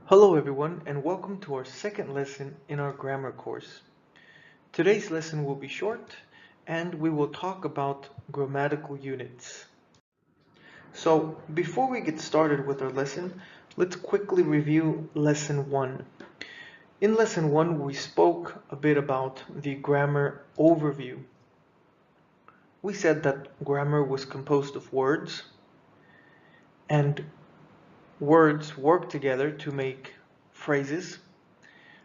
Hello everyone and welcome to our second lesson in our grammar course. Today's lesson will be short and we will talk about grammatical units. So before we get started with our lesson, let's quickly review lesson 1. In lesson 1 we spoke a bit about the grammar overview. We said that grammar was composed of words and words work together to make phrases.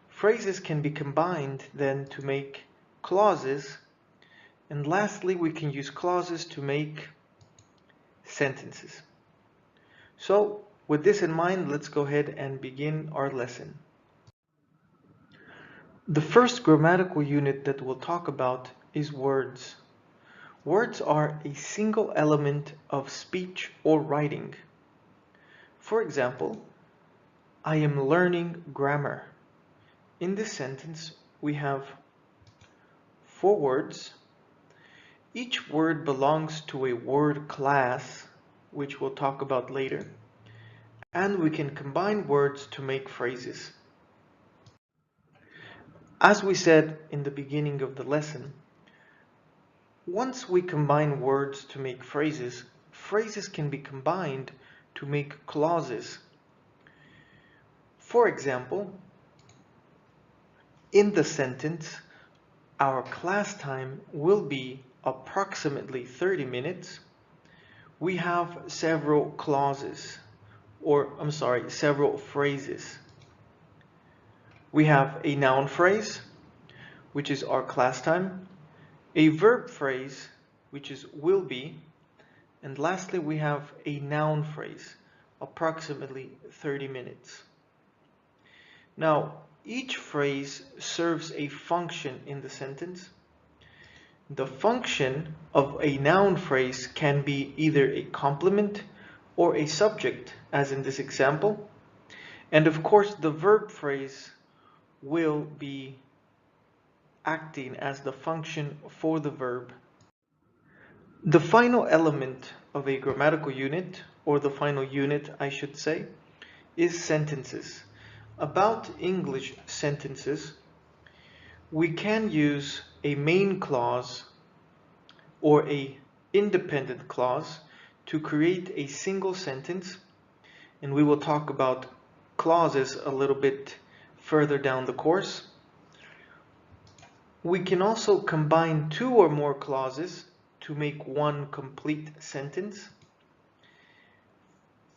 Phrases can be combined then to make clauses, and lastly we can use clauses to make sentences. So with this in mind, let's go ahead and begin our lesson. The first grammatical unit that we'll talk about is words. Words are a single element of speech or writing. For example, I am learning grammar. In this sentence, we have 4 words. Each word belongs to a word class, which we'll talk about later, and we can combine words to make phrases. As we said in the beginning of the lesson, once we combine words to make phrases, phrases can be combined to make clauses. For example, in the sentence, our class time will be approximately 30 minutes. We have several clauses, several phrases. We have a noun phrase, which is our class time, a verb phrase, which is will be, and lastly we have a noun phrase, approximately 30 minutes. Now, each phrase serves a function in the sentence. The function of a noun phrase can be either a complement or a subject, as in this example. And of course, the verb phrase will be acting as the function for the verb. The final element of a grammatical unit, or the final unit I should say, is sentences. About English sentences, we can use a main clause or a independent clause to create a single sentence, and we will talk about clauses a little bit further down the course. We can also combine 2 or more clauses to make one complete sentence.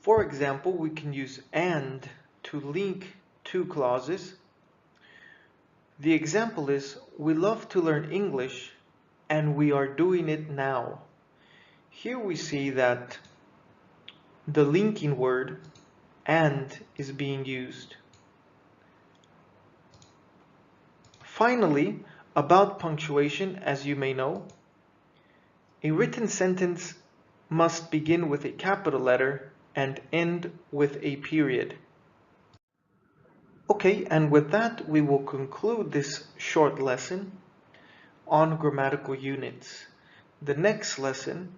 For example, we can use and to link 2 clauses. The example is, we love to learn English and we are doing it now. Here we see that the linking word and is being used. Finally, about punctuation, as you may know, a written sentence must begin with a capital letter and end with a period. Okay, and with that we will conclude this short lesson on grammatical units. The next lesson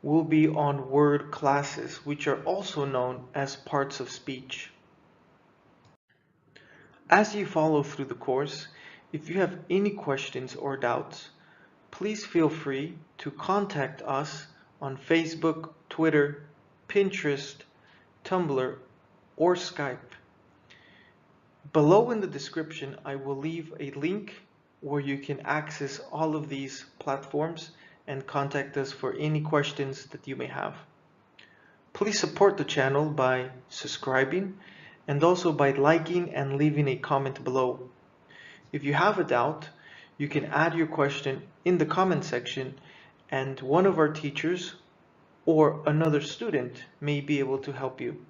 will be on word classes, which are also known as parts of speech. As you follow through the course, if you have any questions or doubts, please feel free to contact us on Facebook, Twitter, Pinterest, Tumblr, or Skype. Below in the description, I will leave a link where you can access all of these platforms and contact us for any questions that you may have. Please support the channel by subscribing and also by liking and leaving a comment below. If you have a doubt, you can add your question in the comment section and one of our teachers or another student may be able to help you.